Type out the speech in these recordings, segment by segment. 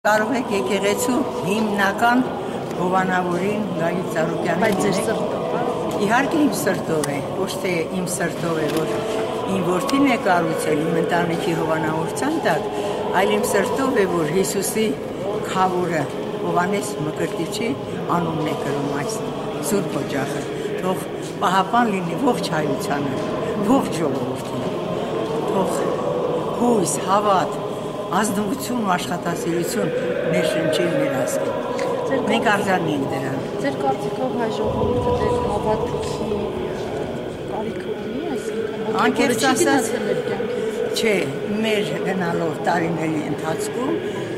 Կարող եք եկեղեցու հիմնական հովանավորին Գագիկ Ծառուկյանին իհարկե իմ սրտով է, ոչ թե իմ սրտով է, որ իմ որդին է կառուցել իմ ընտանիքի հովանավորության տակ, այլ իմ սրտով է, որ Հիսուսի քավորը Հովանես Մկրտիչի անունն է կրում այս Սուրբ Օջախը, թող պահապան լինի ողջ հայությանը, ողջ ժողովրդին, թող հույս, հավատ, ազնվություն ու աշխատասիրություն ներշնչի մեր ազգին։ Մենք արձանի ենք դրան։ Ձեր կարծիքով հայ ժողովուրդը դեր հավատքի կարիք ունի, այսինքն անկեղծ ասած, չէ, մեր գնալով տարիների ընթացքում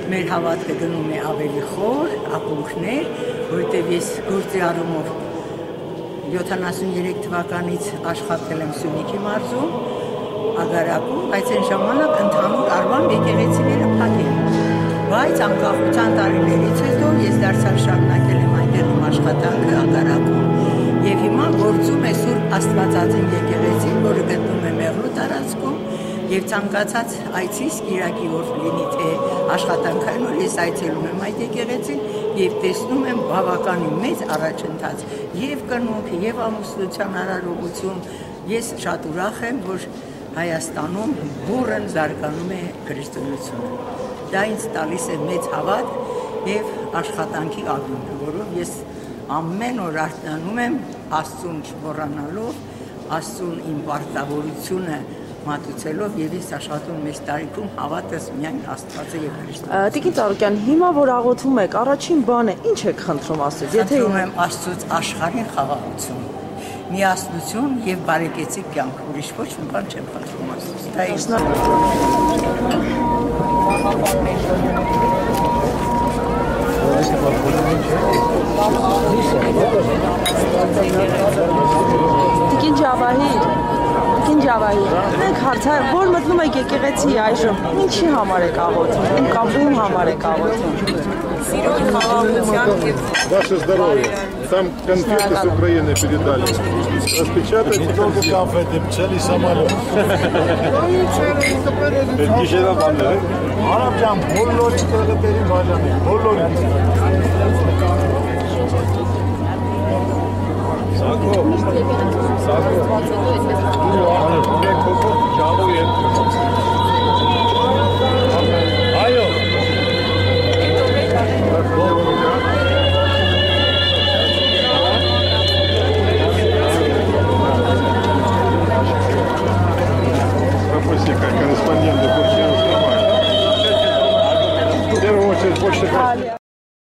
մեր հավատքը գնում է ավելի խոր, ակունքներ, որովհետև ես գործի առումով 73 թվականից աշխատել եմ Սյունիքի մարզում, Ագարակում, բայց այն ժամանակ ընդհանուր առմամբ եկեղեցիները փակ էին։ Բայց անկախության տարիներից հետո ես դարձյալ շարունակել եմ այնտեղ իմ աշխատանքը Ագարակում եւ հիմա գործում է Սուրբ Աստվածածին եկեղեցին, որը գտնվում է Մեղրու տարածքում եւ ցանկացած այցիս Կիրակի օր լինի թե աշխատանքային օր ես այցելում եմ այդ եկեղեցին եւ տեսնում եմ բավականին մեծ առաջընթաց եւ կնոք եւ ամուսնության արարողություն։ Ես շատ ուրախ եմ, որ Հայաստանում բուրըն զարգանում է քրիստոնեությունը։ Դա ինձ տալիս է մեծ հավատ եւ աշխատանքի ակունք, որով ես ամեն օր արթնանում եմ Աստծուն չմոռանալով, Աստծուն իմ պարտավորությունը մատուցելով եւ ես աշխատում մեծ տարիքում հավատս միայն Աստվածը եւ Քրիստոսը։ Տիկին Ծառուկյան, հիմա որ աղոթում եք, առաջին բանը ինչ եք խնդրում Աստծուց։ Խնդրում եմ Աստծուց աշխարհին խաղաղություն, միասնություն եւ բարեկեցիկ կյանք, ուրիշ ոչ մի բան չեմ խնդրում Աստծուց։ Դա Տիկին Ջավահիր, մենք հարցայ, որ մտնում եք եկեղեցի այժմ, ինչի համար եք աղոթում, կամ ում համար եք աղոթում։ Սիրո խաղաղության եւ Ваше здоровье. Там конфеты с Украины передали. Распечатайте конфеты, пчели самолет. Gişeden bandı. Arapcan, bollori kırıkları bacanı. Bollori. Sako. Ayo. Корреспонденты Буркина-Фасо. В первую очередь почта.